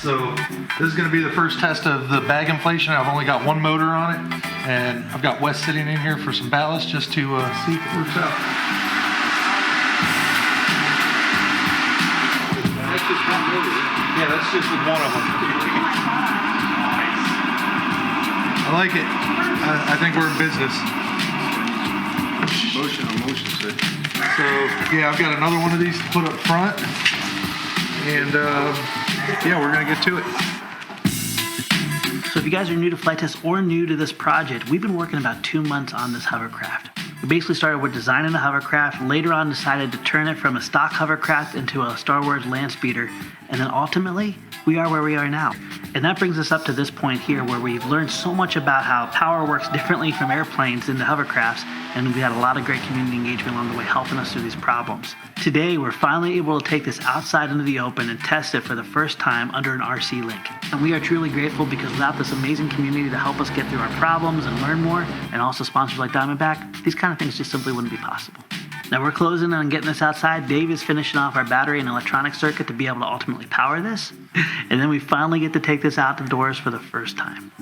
so this is going to be the first test of the bag inflation. I've only got one motor on it, and I've got Wes sitting in here for some ballast just to see if it works out. That's just one motor. Yeah, that's just with one of them. I like it. I think we're in business. Motion on motion, sir. So, yeah, I've got another one of these to put up front. And, yeah, we're going to get to it. So if you guys are new to flight test or new to this project, we've been working about 2 months on this hovercraft. We basically started with designing the hovercraft, later on decided to turn it from a stock hovercraft into a Star Wars land speeder, and then ultimately, we are where we are now. And that brings us up to this point here where we've learned so much about how power works differently from airplanes into hovercrafts, and we had a lot of great community engagement along the way helping us through these problems. Today, we're finally able to take this outside into the open and test it for the first time under an RC link. And we are truly grateful because without this amazing community to help us get through our problems and learn more, and also sponsors like Diamondback, these kind of things just simply wouldn't be possible. Now we're closing on getting this outside. Dave is finishing off our battery and electronic circuit to be able to ultimately power this. And then we finally get to take this out the doors for the first time.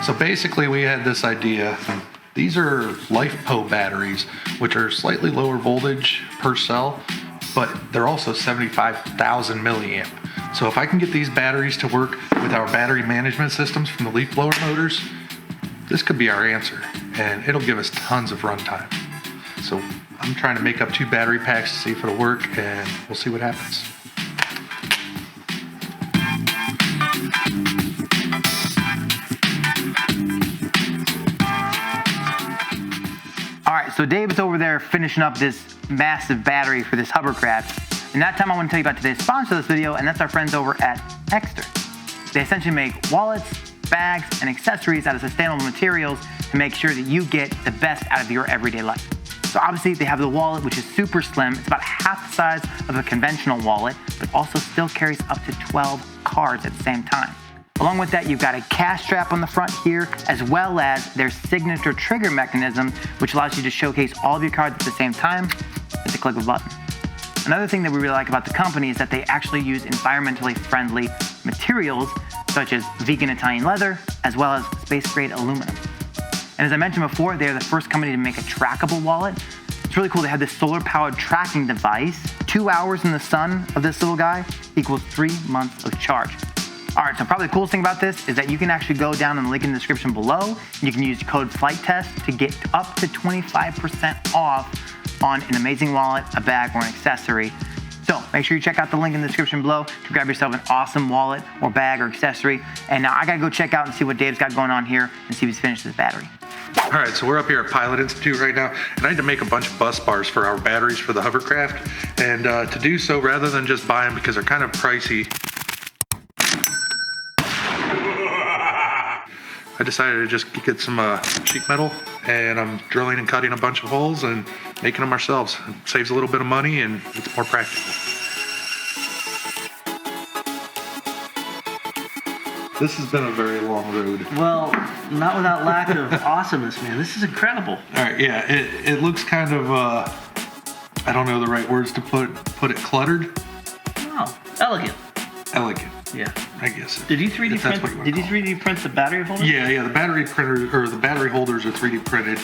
So basically we had this idea. These are LifePo batteries, which are slightly lower voltage per cell, but they're also 75,000 milliamp. So if I can get these batteries to work with our battery management systems from the leaf blower motors, this could be our answer, and it'll give us tons of runtime. So I'm trying to make up 2 battery packs to see if it'll work, and we'll see what happens. All right, so Dave's over there finishing up this massive battery for this hovercraft. And that time I want to tell you about today's sponsor of this video, and that's our friends over at Exter. They essentially make wallets, bags, and accessories out of sustainable materials to make sure that you get the best out of your everyday life. So obviously they have the wallet, which is super slim. It's about half the size of a conventional wallet, but also still carries up to 12 cards at the same time. Along with that, you've got a cash strap on the front here, as well as their signature trigger mechanism, which allows you to showcase all of your cards at the same time with the click of a button. Another thing that we really like about the company is that they actually use environmentally friendly materials, such as vegan Italian leather, as well as space-grade aluminum. And as I mentioned before, they're the first company to make a trackable wallet. It's really cool. They have this solar-powered tracking device. 2 hours in the sun of this little guy equals 3 months of charge. All right, so probably the coolest thing about this is that you can actually go down in the link in the description below. You can use code FLIGHTTEST to get up to 25% off on an amazing wallet, a bag, or an accessory. So make sure you check out the link in the description below to grab yourself an awesome wallet or bag or accessory. And now I gotta go check out and see what Dave's got going on here and see if he's finished his battery. All right, so we're up here at Pilot Institute right now, and I had to make a bunch of bus bars for our batteries for the hovercraft. And to do so, rather than just buy them because they're kind of pricey, I decided to just get some sheet metal, and I'm drilling and cutting a bunch of holes and making them ourselves. It saves a little bit of money and it's more practical. This has been a very long road. Well, not without lack of awesomeness, man. This is incredible. All right, yeah, it looks kind of, I don't know the right words to put it, cluttered. Oh, elegant. Elegant. Yeah. I guess. Did you 3D print? Did you 3D print the battery holder? Yeah, the battery printer or the battery holders are 3D printed,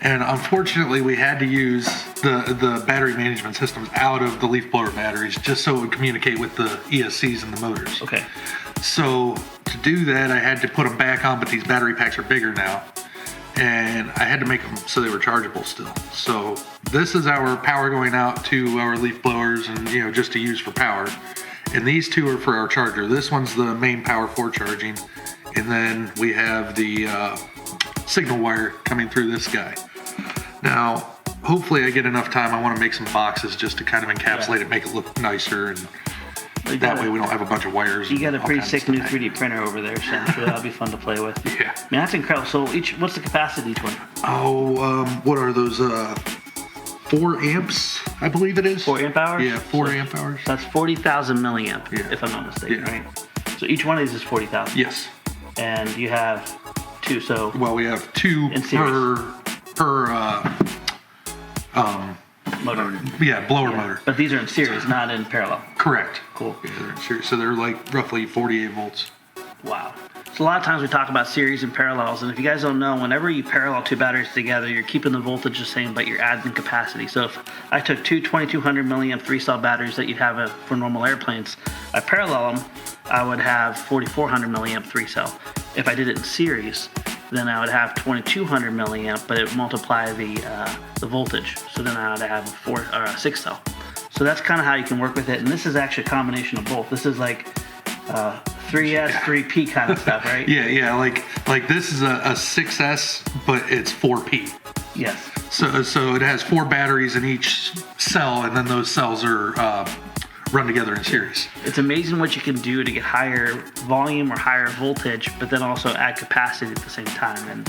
and unfortunately we had to use the battery management systems out of the leaf blower batteries just so it would communicate with the ESCs and the motors. Okay. So to do that, I had to put them back on, but these battery packs are bigger now, and I had to make them so they were chargeable still. So this is our power going out to our leaf blowers, and just to use for power. And these 2 are for our charger. This one's the main power for charging. And then we have the signal wire coming through this guy. Now, hopefully I get enough time. I want to make some boxes just to kind of encapsulate it, make it look nicer. And that way we don't have a bunch of wires. You got a pretty sick new 3D printer over there, so I'm sure that'll be fun to play with. Yeah. Man, that's incredible. So what's the capacity of each one? Oh, what are those? 4 amps, I believe it is. 4 amp hours? Yeah, 4 amp hours. That's 40,000 milliamp, if I'm not mistaken, right? So each one of these is 40,000? Yes. And you have 2, so... Well, we have 2 per motor. Yeah, blower motor. But these are in series, not in parallel. Correct. Cool. Yeah, they're in series. So they're like roughly 48 volts. Wow. So a lot of times we talk about series and parallels, and if you guys don't know, whenever you parallel two batteries together, you're keeping the voltage the same, but you're adding capacity. So if I took two 2200 milliamp 3-cell batteries that you'd have for normal airplanes, I parallel them, I would have 4400 milliamp 3-cell. If I did it in series, then I would have 2200 milliamp, but it would multiply the voltage. So then I would have a 6-cell. So that's kind of how you can work with it, and this is actually a combination of both. This is like 3S, 3P kind of stuff, right? Yeah. Like this is a 6S, but it's 4P. Yes. So it has 4 batteries in each cell, and then those cells are run together in series. It's amazing what you can do to get higher volume or higher voltage, but then also add capacity at the same time. And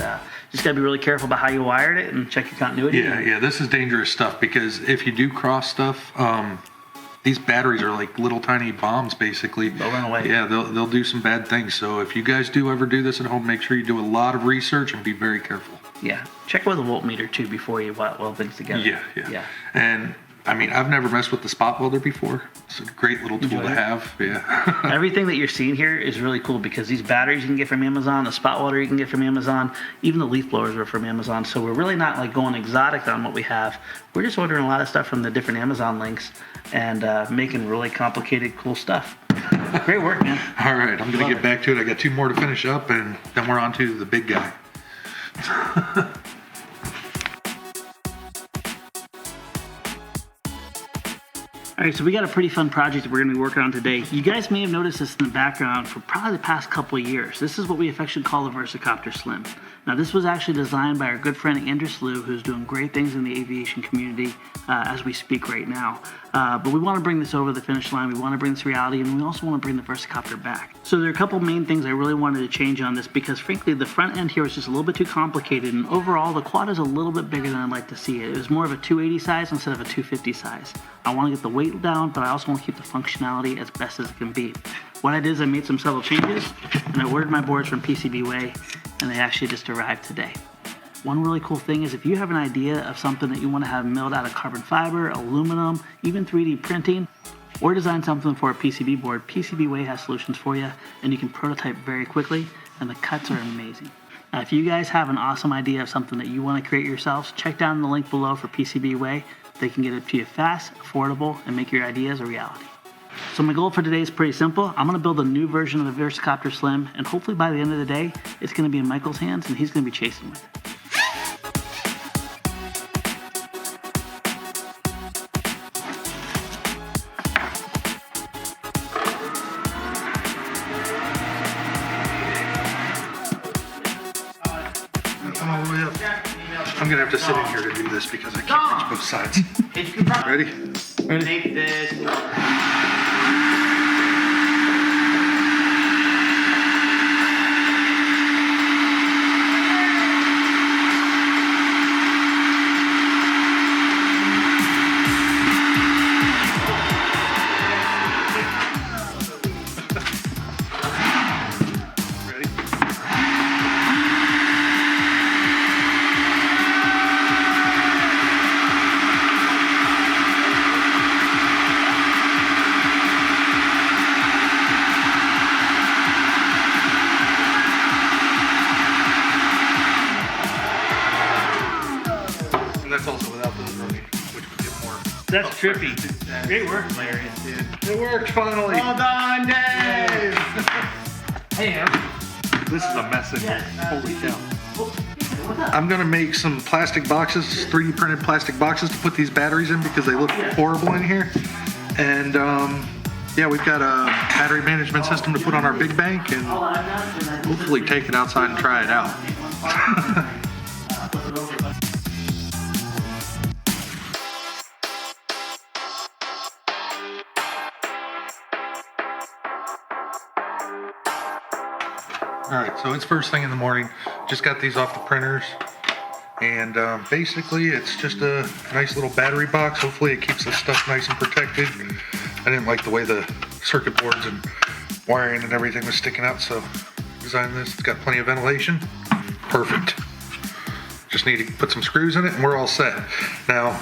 just gotta be really careful about how you wired it and check your continuity. Yeah. This is dangerous stuff because if you do cross stuff, these batteries are like little tiny bombs, basically. They'll run away. Yeah, they'll do some bad things. So if you guys do ever do this at home, make sure you do a lot of research and be very careful. Yeah. Check with a voltmeter too before you weld things together. Yeah. And I mean, I've never messed with the spot welder before. It's a great little tool to have. Yeah. Everything that you're seeing here is really cool because these batteries you can get from Amazon, the spot welder you can get from Amazon, even the leaf blowers are from Amazon. So we're really not like going exotic on what we have. We're just ordering a lot of stuff from the different Amazon links and making really complicated, cool stuff. Great work, man. All right, I'm going to get back to it. I got 2 more to finish up, and then we're on to the big guy. All right, so we got a pretty fun project that we're going to be working on today. You guys may have noticed this in the background for probably the past couple of years. This is what we affectionately call the Versicopter Slim. Now, this was actually designed by our good friend Andrew Slew, who's doing great things in the aviation community as we speak right now. But we want to bring this over the finish line. We want to bring this reality, and we also want to bring the Versicopter back. So there are a couple main things I really wanted to change on this because, frankly, the front end here is just a little bit too complicated, and overall, the quad is a little bit bigger than I'd like to see it. It was more of a 280 size instead of a 250 size. I want to get the weight down, but I also want to keep the functionality as best as it can be. What I did is I made some subtle changes, and I ordered my boards from PCBWay, and they actually just arrived today. One really cool thing is if you have an idea of something that you want to have milled out of carbon fiber, aluminum, even 3D printing, or design something for a PCB board, PCBWay has solutions for you, and you can prototype very quickly, and the cuts are amazing. Now, if you guys have an awesome idea of something that you want to create yourselves, check down the link below for PCBWay. They can get it to you fast, affordable, and make your ideas a reality. So my goal for today is pretty simple. I'm going to build a new version of the Versicopter Slim, and hopefully by the end of the day, it's going to be in Michael's hands, and he's going to be chasing with it. I'm going to have to sit in here to do this because I can't reach both sides. Ready? Take this. And that's also without those running, which would get more. That's trippy. Great work, Larry. It worked finally. Well done, Dave! Hey, This is a mess in here. Holy cow. I'm gonna make some plastic boxes, 3D printed plastic boxes to put these batteries in because they look horrible in here. And yeah, we've got a battery management system to put on our big bank and hopefully take it outside and try it out. All right, so it's first thing in the morning. Just got these off the printers. And basically, it's just a nice little battery box. Hopefully it keeps the stuff nice and protected. I didn't like the way the circuit boards and wiring and everything was sticking out, so designed this. It's got plenty of ventilation. Perfect. Just need to put some screws in it and we're all set. Now,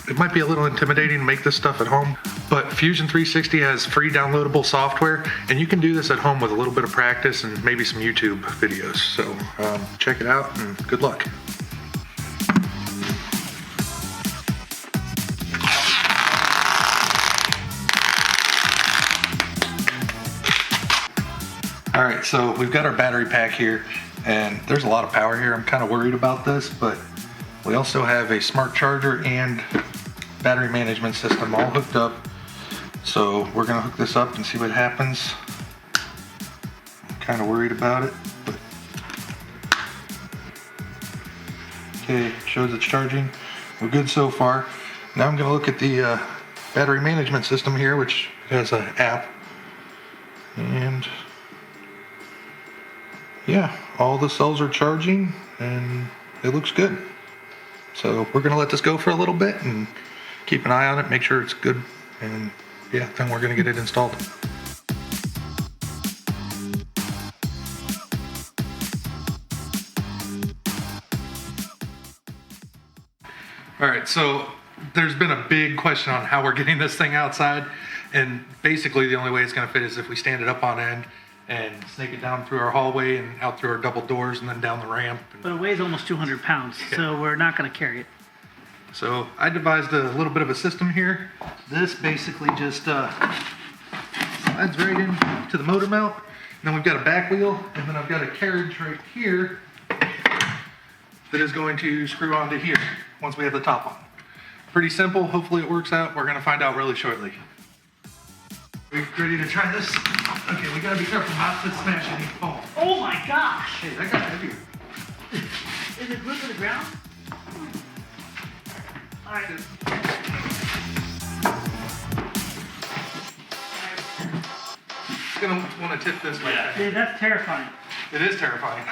it might be a little intimidating to make this stuff at home, but Fusion 360 has free downloadable software, and you can do this at home with a little bit of practice and maybe some YouTube videos. So check it out and good luck. All right, so we've got our battery pack here, and there's a lot of power here. I'm kind of worried about this, but we also have a smart charger and battery management system all hooked up. So we're gonna hook this up and see what happens. I'm kind of worried about it, but okay, shows it's charging. We're good so far. Now I'm gonna look at the battery management system here, which has an app, and yeah, all the cells are charging and it looks good. So we're gonna let this go for a little bit and keep an eye on it, make sure it's good, and yeah, then we're gonna get it installed. All right, so there's been a big question on how we're getting this thing outside, and basically the only way it's gonna fit is if we stand it up on end and snake it down through our hallway and out through our double doors and then down the ramp. But it weighs almost 200 pounds, so we're not going to carry it. So I devised a little bit of a system here. This basically just slides right into the motor mount. And then we've got a back wheel, and then I've got a carriage right here that is going to screw onto here once we have the top on. Pretty simple. Hopefully it works out. We're going to find out really shortly. Are you ready to try this? Okay, we gotta be careful not to smash any foam. Oh my gosh! Hey, that got heavier. Is it glued to the ground? All right. Gonna want to tip this way. Yeah. Dude, that's terrifying. It is terrifying.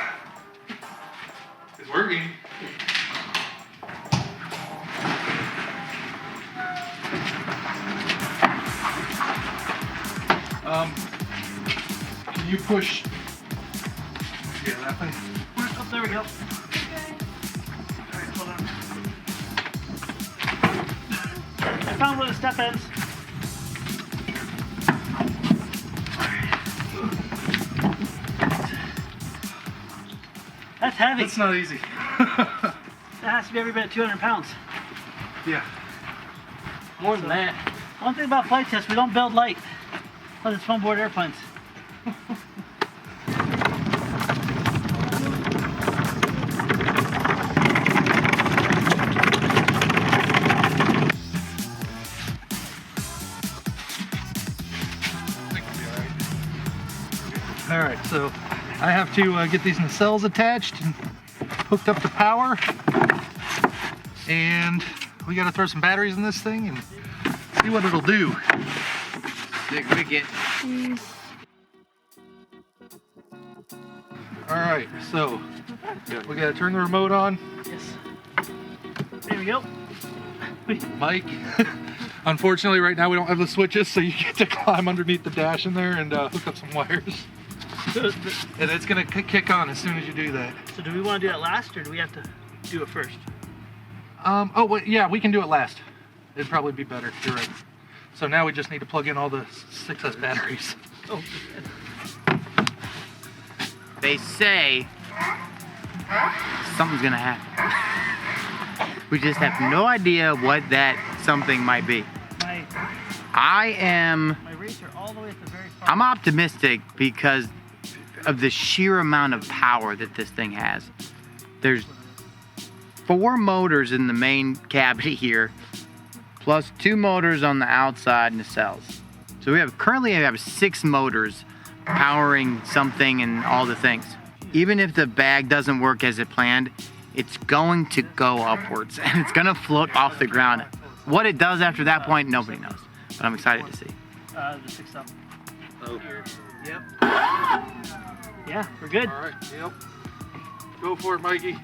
It's working. Can you push? Yeah, that thing. Oh, there we go. Okay. All right, hold on. I found where the step ends. That's heavy. That's not easy. That has to be every bit of 200 pounds. Yeah. More than that. One thing about flight tests, we don't build light. Unless it's fun board airplanes. All right, so I have to get these nacelles attached and hooked up to power, and we got to throw some batteries in this thing and see what it'll do. All right, so we got to turn the remote on. Yes. There we go. Mike, unfortunately right now we don't have the switches, so you get to climb underneath the dash in there and hook up some wires. And it's gonna kick on as soon as you do that. So do we want to do that last, or do we have to do it first? Oh, well, yeah, we can do it last. It'd probably be better, you're right. So now we just need to plug in all the 6S batteries. Oh, They say something's gonna happen. We just have no idea what that something might be. my rates are all the way at the very far. I'm optimistic because of the sheer amount of power that this thing has. There's 4 motors in the main cavity here, plus 2 motors on the outside nacelles. So we currently have 6 motors powering something and all the things. Even if the bag doesn't work as it planned, it's going to go upwards and it's gonna float off the ground. What it does after that point, nobody knows, but I'm excited to see. The 6 up. Oh. Yep. Yeah, we're good. All right, yep. Go for it, Mikey.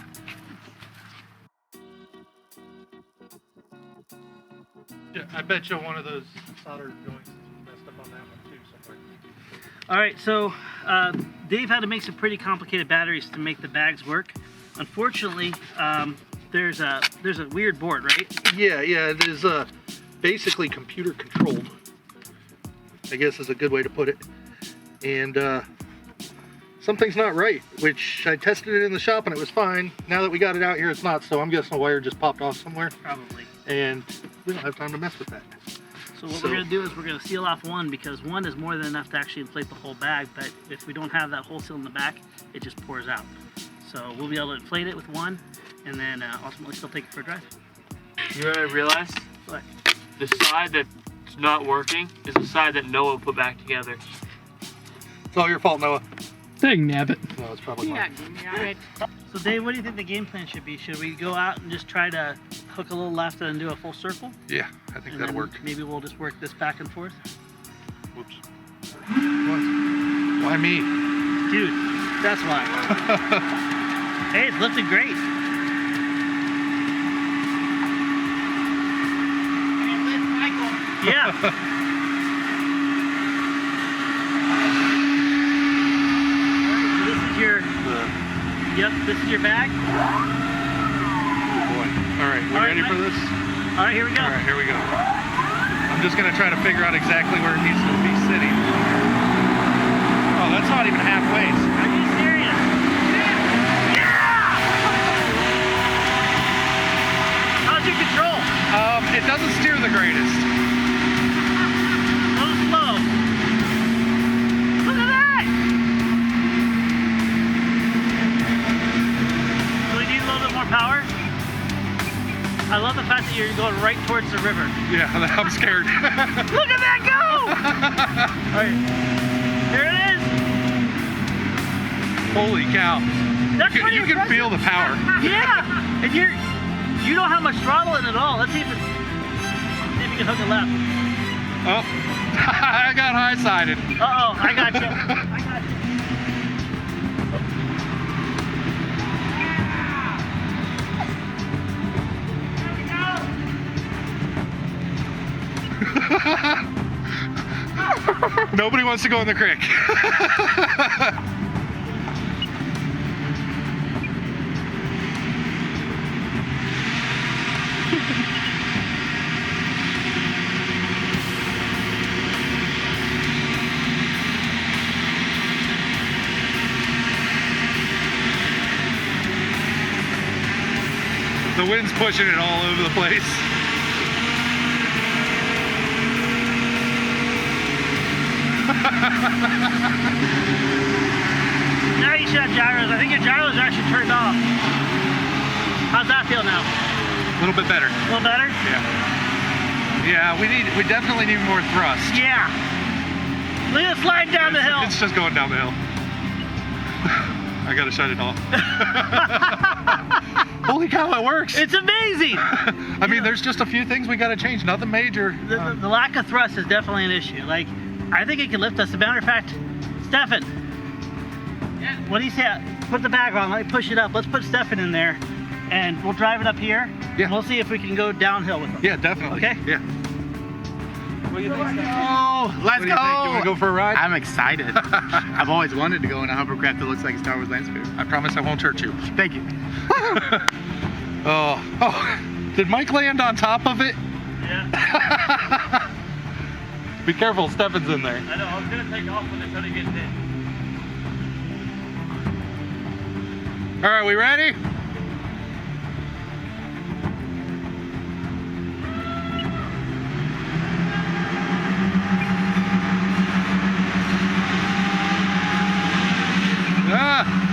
Yeah, I bet you one of those solder joints messed up on that one too somewhere. All right, so Dave had to make some pretty complicated batteries to make the bags work. Unfortunately, there's a weird board, right? Yeah, it is basically computer controlled, I guess is a good way to put it. And something's not right, which I tested it in the shop and it was fine. Now that we got it out here, it's not, so I'm guessing a wire just popped off somewhere. Probably. And we don't have time to mess with that. So what we're going to do is we're going to seal off one, because one is more than enough to actually inflate the whole bag, but if we don't have that hole seal in the back, it just pours out. So we'll be able to inflate it with one, and then ultimately still take it for a drive. You know what I realized? What? The side that's not working is the side that Noah put back together. It's all your fault, Noah. Dang nabbit. No, it's probably mine. So Dave, what do you think the game plan should be? Should we go out and just try to hook a little left and do a full circle? Yeah, I think And that'll then work. maybe we'll just work this back and forth? Whoops. What? Why me? Dude, that's why. Hey, it's lifted great. Yeah. This is your, yep, this is your bag. Oh boy. All right, we ready for this? All right, here we go. All right, here we go. I'm just gonna try to figure out exactly where it needs to be sitting. Oh, that's not even halfway. Are you serious? Yeah! How's your control? It doesn't steer the greatest. So slow. Look at that! Do we need a little bit more power? I love the fact that you're going right towards the river. Yeah, I'm scared. Look at that go! All right, here it is. Holy cow. That's pretty You can impressive. feel the power. Yeah, and you don't have much throttle in it at all. Let's see if you can hook it left. Oh, I got high-sided. Uh-oh, I got you. I got you. Nobody wants to go in the creek. The wind's pushing it all over the place. Now you should have gyros. I think your gyros are actually turned off. How's that feel now? A little bit better. A little better? Yeah, we definitely need more thrust. Yeah. Look at it slide down the hill. It's just going down the hill. I gotta shut it off. Holy cow, it works! It's amazing. I mean, there's just a few things we gotta change, nothing major. The lack of thrust is definitely an issue. Like, I think it can lift us. As a matter of fact, Stefan, what do you say? Put the bag on, let me push it up. Let's put Stefan in there, and we'll drive it up here. Yeah. And we'll see if we can go downhill with him. Yeah, definitely. Okay. Yeah. What do you think? Oh, let's What do you think? You wanna go for a ride? I'm excited. I've always wanted to go in a hovercraft that looks like a Star Wars landscape. I promise I won't hurt you. Thank you. Oh, did Mike land on top of it? Yeah. Be careful, Stefan's in there. I know, I was gonna take off when they started getting in. All right, we ready? Ah!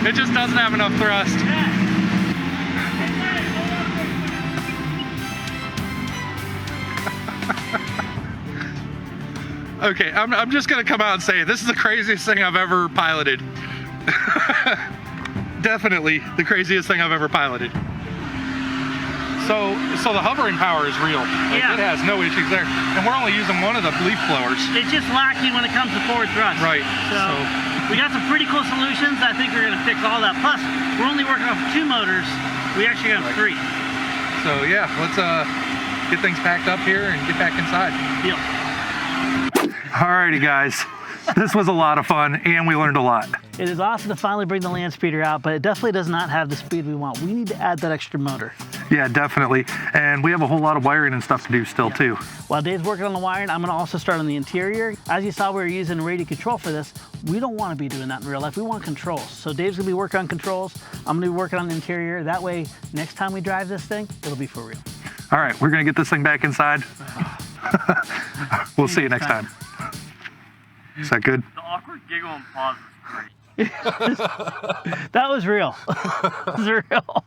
It just doesn't have enough thrust. Okay, I'm just gonna come out and say this is the craziest thing I've ever piloted. Definitely the craziest thing I've ever piloted. So the hovering power is real. Like, Yeah. It has no issues there. And we're only using one of the leaf blowers. It's just lacking when it comes to forward thrust. Right. So we got some pretty cool solutions. I think we're going to fix all that. Plus, we're only working off 2 motors We actually got 3. So yeah, let's get things packed up here and get back inside. Deal. Alrighty guys, this was a lot of fun and we learned a lot. It is awesome to finally bring the land speeder out, but it definitely does not have the speed we want. We need to add that extra motor. Yeah, definitely. And we have a whole lot of wiring and stuff to do still too. While Dave's working on the wiring, I'm gonna also start on the interior. As you saw, we were using radio control for this. We don't wanna be doing that in real life. We want controls. So Dave's gonna be working on controls. I'm gonna be working on the interior. That way, next time we drive this thing, it'll be for real. All right, we're gonna get this thing back inside. We'll see you next time. Is that good? The awkward giggle and pause is great. That was real. That was real.